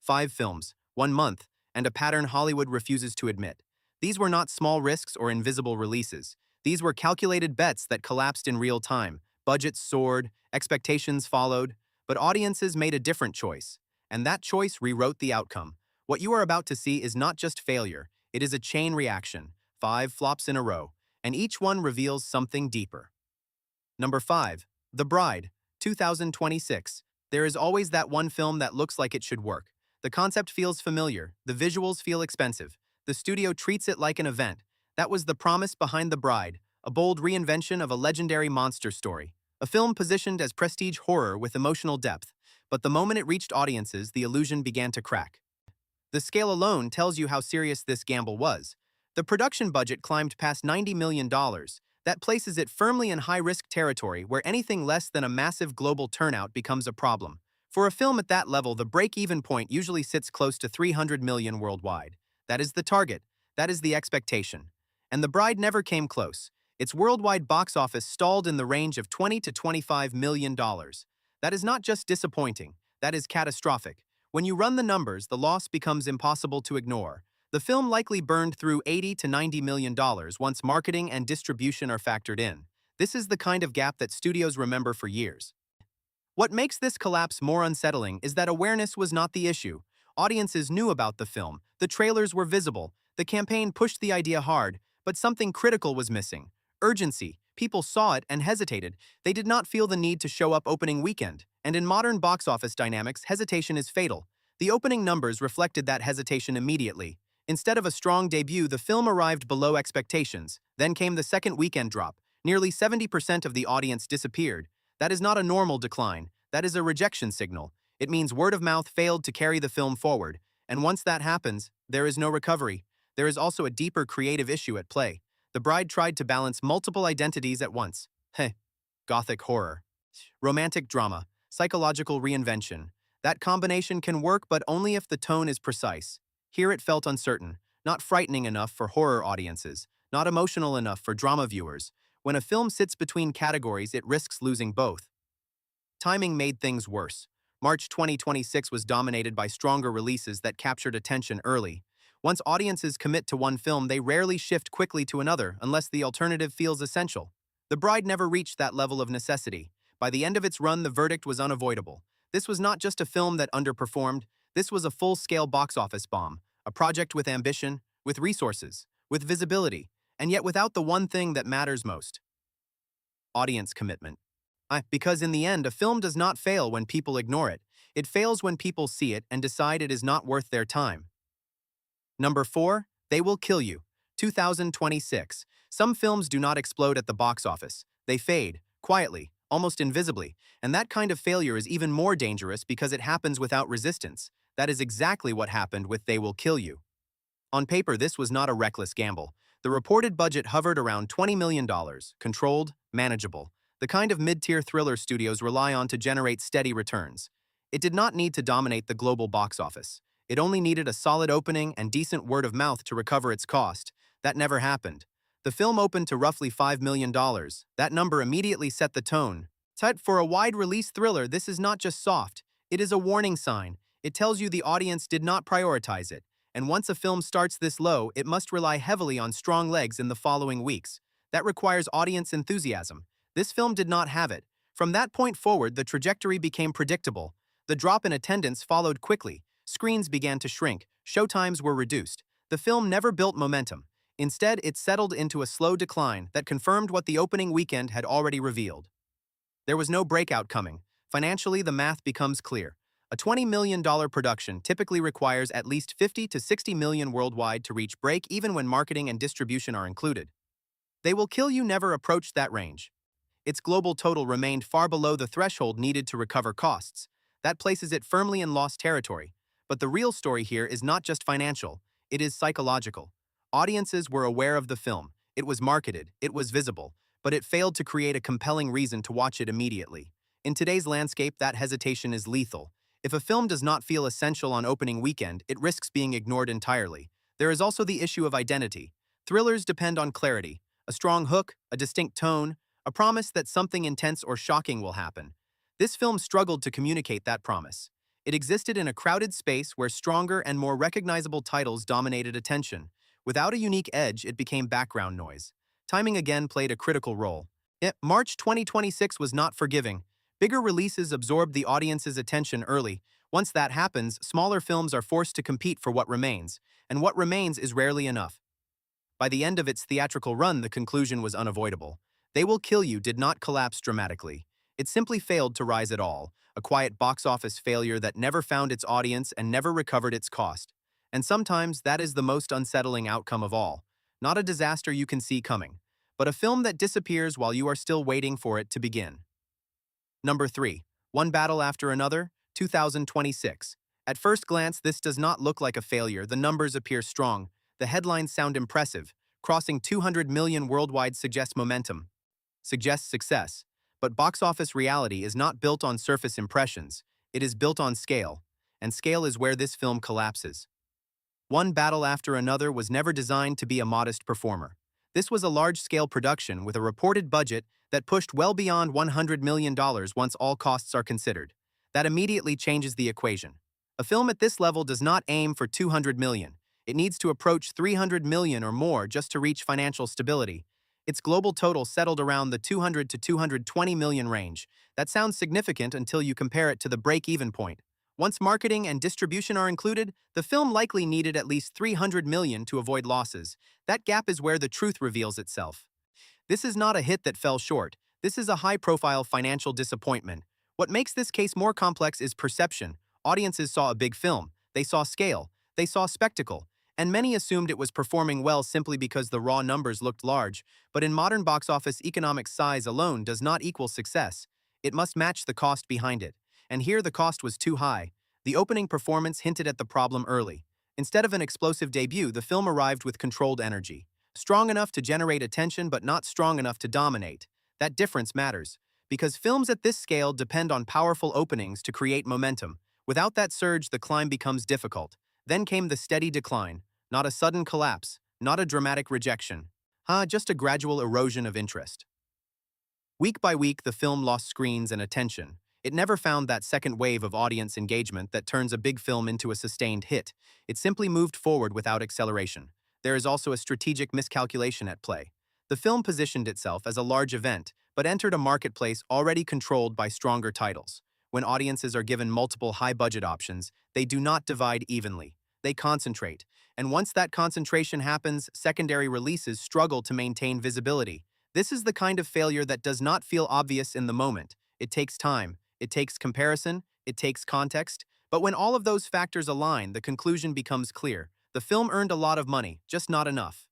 5 films, 1 month, and a pattern Hollywood refuses to admit. These were not small risks or invisible releases. These were calculated bets that collapsed in real time. Budgets soared, expectations followed, but audiences made a different choice. And that choice rewrote the outcome. What you are about to see is not just failure, it is a chain reaction. 5 flops in a row, and each one reveals something deeper. Number 5. The Bride, 2026. There is always that one film that looks like it should work. The concept feels familiar, the visuals feel expensive, the studio treats it like an event. That was the promise behind The Bride, a bold reinvention of a legendary monster story. A film positioned as prestige horror with emotional depth, but the moment it reached audiences, the illusion began to crack. The scale alone tells you how serious this gamble was. The production budget climbed past $90 million. That places it firmly in high-risk territory where anything less than a massive global turnout becomes a problem. For a film at that level, the break-even point usually sits close to $300 million worldwide. That is the target. That is the expectation. And The Bride never came close. Its worldwide box office stalled in the range of $20 to $25 million. That is not just disappointing, that is catastrophic. When you run the numbers, the loss becomes impossible to ignore. The film likely burned through $80 to $90 million once marketing and distribution are factored in. This is the kind of gap that studios remember for years. What makes this collapse more unsettling is that awareness was not the issue. Audiences knew about the film, the trailers were visible, the campaign pushed the idea hard, but something critical was missing. Urgency. People saw it and hesitated. They did not feel the need to show up opening weekend. And in modern box office dynamics, hesitation is fatal. The opening numbers reflected that hesitation immediately. Instead of a strong debut, the film arrived below expectations. Then came the second weekend drop. Nearly 70% of the audience disappeared. That is not a normal decline. That is a rejection signal. It means word of mouth failed to carry the film forward. And once that happens, there is no recovery. There is also a deeper creative issue at play. The Bride tried to balance multiple identities at once. Gothic horror, romantic drama, psychological reinvention. That combination can work, but only if the tone is precise. Here it felt uncertain, not frightening enough for horror audiences, not emotional enough for drama viewers. When a film sits between categories, it risks losing both. Timing made things worse. March 2026 was dominated by stronger releases that captured attention early. Once audiences commit to one film, they rarely shift quickly to another unless the alternative feels essential. The Bride never reached that level of necessity. By the end of its run, the verdict was unavoidable. This was not just a film that underperformed, this was a full-scale box office bomb, a project with ambition, with resources, with visibility, and yet without the one thing that matters most: audience commitment. Because in the end, a film does not fail when people ignore it. It fails when people see it and decide it is not worth their time. Number 4. They Will Kill You, 2026. Some films do not explode at the box office. They fade, quietly, almost invisibly, and that kind of failure is even more dangerous because it happens without resistance. That is exactly what happened with They Will Kill You. On paper, this was not a reckless gamble. The reported budget hovered around $20 million, controlled, manageable, the kind of mid-tier thriller studios rely on to generate steady returns. It did not need to dominate the global box office. It only needed a solid opening and decent word of mouth to recover its cost. That never happened. The film opened to roughly $5 million. That number immediately set the tone. For a wide-release thriller, this is not just soft. It is a warning sign. It tells you the audience did not prioritize it. And once a film starts this low, it must rely heavily on strong legs in the following weeks. That requires audience enthusiasm. This film did not have it. From that point forward, the trajectory became predictable. The drop in attendance followed quickly. Screens began to shrink. Showtimes were reduced. The film never built momentum. Instead, it settled into a slow decline that confirmed what the opening weekend had already revealed. There was no breakout coming. Financially, the math becomes clear. A $20 million production typically requires at least $50 to $60 million worldwide to reach break, even when marketing and distribution are included. They Will Kill You never approached that range. Its global total remained far below the threshold needed to recover costs. That places it firmly in lost territory. But the real story here is not just financial, it is psychological. Audiences were aware of the film, it was marketed, it was visible, but it failed to create a compelling reason to watch it immediately. In today's landscape, that hesitation is lethal. If a film does not feel essential on opening weekend, it risks being ignored entirely. There is also the issue of identity. Thrillers depend on clarity, a strong hook, a distinct tone, a promise that something intense or shocking will happen. This film struggled to communicate that promise. It existed in a crowded space where stronger and more recognizable titles dominated attention. Without a unique edge, it became background noise. Timing again played a critical role. March 2026 was not forgiving. Bigger releases absorbed the audience's attention early. Once that happens, smaller films are forced to compete for what remains, and what remains is rarely enough. By the end of its theatrical run, the conclusion was unavoidable. They Will Kill You did not collapse dramatically. It simply failed to rise at all, a quiet box office failure that never found its audience and never recovered its cost. And sometimes that is the most unsettling outcome of all. Not a disaster you can see coming, but a film that disappears while you are still waiting for it to begin. Number 3. One Battle After Another, 2026. At first glance, this does not look like a failure. The numbers appear strong. The headlines sound impressive. Crossing 200 million worldwide suggests momentum, suggests success. But box office reality is not built on surface impressions. It is built on scale. And scale is where this film collapses. One Battle After Another was never designed to be a modest performer. This was a large-scale production with a reported budget that pushed well beyond $100 million once all costs are considered. That immediately changes the equation. A film at this level does not aim for 200 million. It needs to approach 300 million or more just to reach financial stability. Its global total settled around the 200 to 220 million range. That sounds significant until you compare it to the break-even point. Once marketing and distribution are included, the film likely needed at least 300 million to avoid losses. That gap is where the truth reveals itself. This is not a hit that fell short. This is a high-profile financial disappointment. What makes this case more complex is perception. Audiences saw a big film. They saw scale. They saw spectacle. And many assumed it was performing well simply because the raw numbers looked large. But in modern box office, economic size alone does not equal success. It must match the cost behind it. And here the cost was too high. The opening performance hinted at the problem early. Instead of an explosive debut, the film arrived with controlled energy. Strong enough to generate attention but not strong enough to dominate. That difference matters, because films at this scale depend on powerful openings to create momentum. Without that surge, the climb becomes difficult. Then came the steady decline, not a sudden collapse, not a dramatic rejection. Just a gradual erosion of interest. Week by week, the film lost screens and attention. It never found that second wave of audience engagement that turns a big film into a sustained hit. It simply moved forward without acceleration. There is also a strategic miscalculation at play. The film positioned itself as a large event, but entered a marketplace already controlled by stronger titles. When audiences are given multiple high-budget options, they do not divide evenly. They concentrate. And once that concentration happens, secondary releases struggle to maintain visibility. This is the kind of failure that does not feel obvious in the moment. It takes time. It takes comparison. It takes context. But when all of those factors align, the conclusion becomes clear. The film earned a lot of money, just not enough.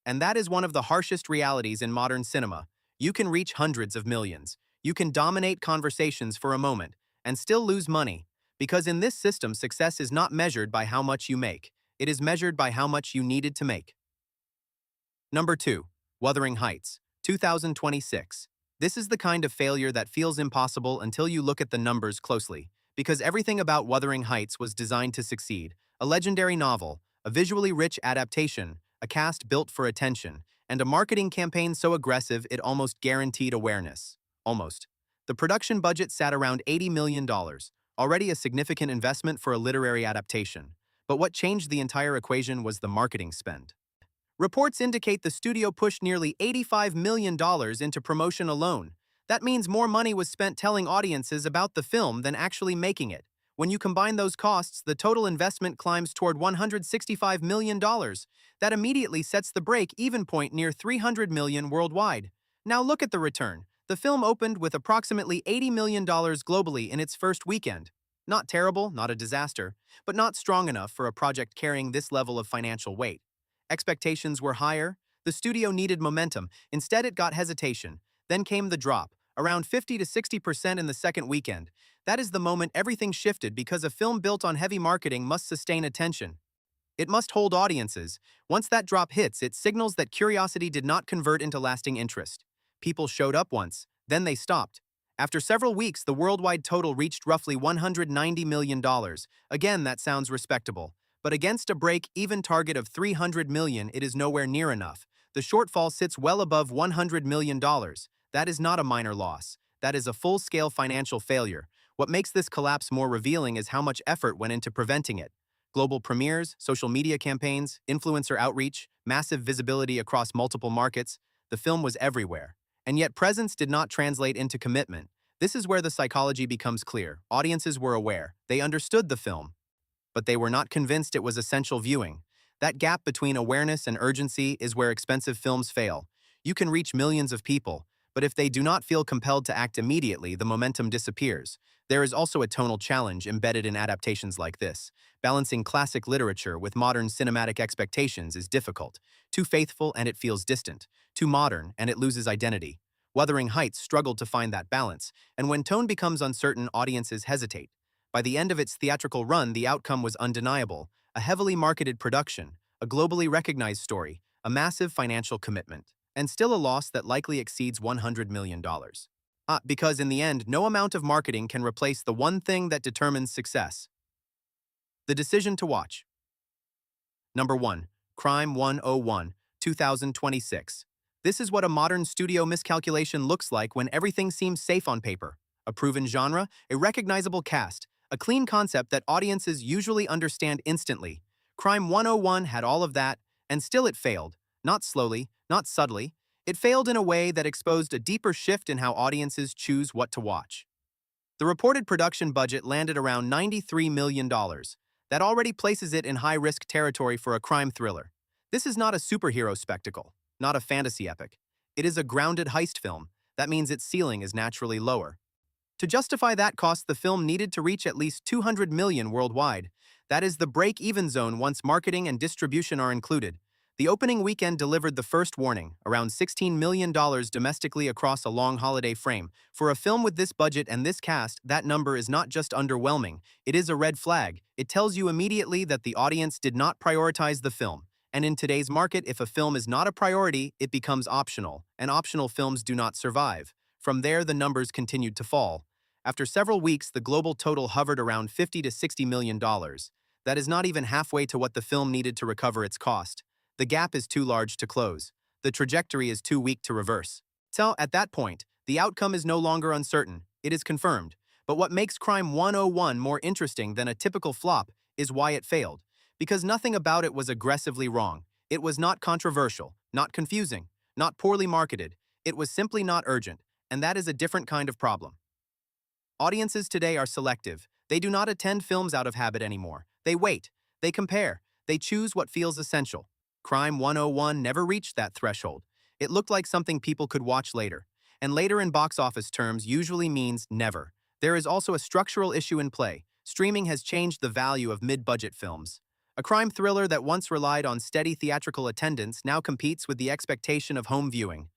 And that is one of the harshest realities in modern cinema. You can reach hundreds of millions. You can dominate conversations for a moment and still lose money. Because in this system, success is not measured by how much you make. It is measured by how much you needed to make. Number 2. Wuthering Heights, 2026. This is the kind of failure that feels impossible until you look at the numbers closely. Because everything about Wuthering Heights was designed to succeed. A legendary novel, a visually rich adaptation, a cast built for attention, and a marketing campaign so aggressive it almost guaranteed awareness. Almost. The production budget sat around $80 million, already a significant investment for a literary adaptation. But what changed the entire equation was the marketing spend. Reports indicate the studio pushed nearly $85 million into promotion alone. That means more money was spent telling audiences about the film than actually making it. When you combine those costs, the total investment climbs toward $165 million. That immediately sets the break-even point near $300 million worldwide. Now look at the return. The film opened with approximately $80 million globally in its first weekend. Not terrible, not a disaster, but not strong enough for a project carrying this level of financial weight. Expectations were higher. The studio needed momentum. Instead, it got hesitation. Then came the drop, around 50 to 60% in the second weekend. That is the moment everything shifted, because a film built on heavy marketing must sustain attention. It must hold audiences. Once that drop hits, it signals that curiosity did not convert into lasting interest. People showed up once, then they stopped. After several weeks, the worldwide total reached roughly $190 million. Again, that sounds respectable. But against a break-even target of $300 million, it is nowhere near enough. The shortfall sits well above $100 million. That is not a minor loss. That is a full-scale financial failure. What makes this collapse more revealing is how much effort went into preventing it. Global premieres, social media campaigns, influencer outreach, massive visibility across multiple markets, the film was everywhere. And yet presence did not translate into commitment. This is where the psychology becomes clear. Audiences were aware. They understood the film, but they were not convinced it was essential viewing. That gap between awareness and urgency is where expensive films fail. You can reach millions of people, but if they do not feel compelled to act immediately, the momentum disappears. There is also a tonal challenge embedded in adaptations like this. Balancing classic literature with modern cinematic expectations is difficult. Too faithful and it feels distant. Too modern and it loses identity. Wuthering Heights struggled to find that balance, and when tone becomes uncertain, audiences hesitate. By the end of its theatrical run, the outcome was undeniable: a heavily marketed production, a globally recognized story, a massive financial commitment, and still a loss that likely exceeds $100 million. Because in the end, no amount of marketing can replace the one thing that determines success: the decision to watch. Number 1. Crime 101, 2026. This is what a modern studio miscalculation looks like when everything seems safe on paper. A proven genre, a recognizable cast, a clean concept that audiences usually understand instantly. Crime 101 had all of that, and still it failed. Not slowly, not subtly. It failed in a way that exposed a deeper shift in how audiences choose what to watch. The reported production budget landed around $93 million. That already places it in high-risk territory for a crime thriller. This is not a superhero spectacle, not a fantasy epic. It is a grounded heist film. That means its ceiling is naturally lower. To justify that cost, the film needed to reach at least $200 million worldwide. That is the break-even zone once marketing and distribution are included. The opening weekend delivered the first warning, around $16 million domestically across a long holiday frame. For a film with this budget and this cast, that number is not just underwhelming, it is a red flag. It tells you immediately that the audience did not prioritize the film. And in today's market, if a film is not a priority, it becomes optional, and optional films do not survive. From there, the numbers continued to fall. After several weeks, the global total hovered around $50 to $60 million. That is not even halfway to what the film needed to recover its cost. The gap is too large to close. The trajectory is too weak to reverse. So, at that point, the outcome is no longer uncertain. It is confirmed. But what makes Crime 101 more interesting than a typical flop is why it failed. Because nothing about it was aggressively wrong. It was not controversial, not confusing, not poorly marketed. It was simply not urgent, and that is a different kind of problem. Audiences today are selective. They do not attend films out of habit anymore. They wait. They compare. They choose what feels essential. Crime 101 never reached that threshold. It looked like something people could watch later. And later in box office terms usually means never. There is also a structural issue in play. Streaming has changed the value of mid-budget films. A crime thriller that once relied on steady theatrical attendance now competes with the expectation of home viewing.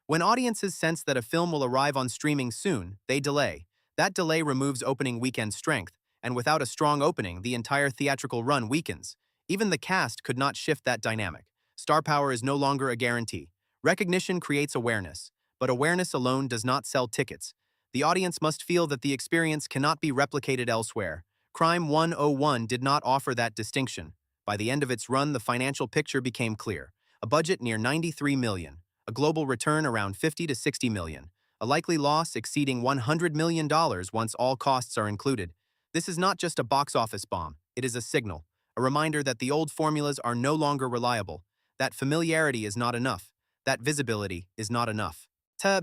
When audiences sense that a film will arrive on streaming soon, they delay. That delay removes opening weekend strength, and without a strong opening, the entire theatrical run weakens. Even the cast could not shift that dynamic. Star power is no longer a guarantee. Recognition creates awareness, but awareness alone does not sell tickets. The audience must feel that the experience cannot be replicated elsewhere. Crime 101 did not offer that distinction. By the end of its run, the financial picture became clear. A budget near $93 million, a global return around $50 to $60 million, a likely loss exceeding $100 million once all costs are included. This is not just a box office bomb, it is a signal. A reminder that the old formulas are no longer reliable, that familiarity is not enough, that visibility is not enough.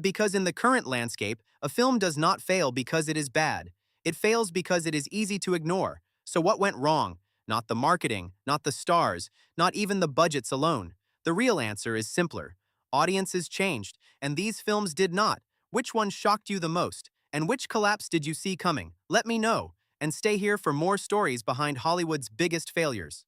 Because in the current landscape, a film does not fail because it is bad. It fails because it is easy to ignore. So what went wrong? Not the marketing, not the stars, not even the budgets alone. The real answer is simpler. Audiences changed, and these films did not. Which one shocked you the most? And which collapse did you see coming? Let me know. And stay here for more stories behind Hollywood's biggest failures.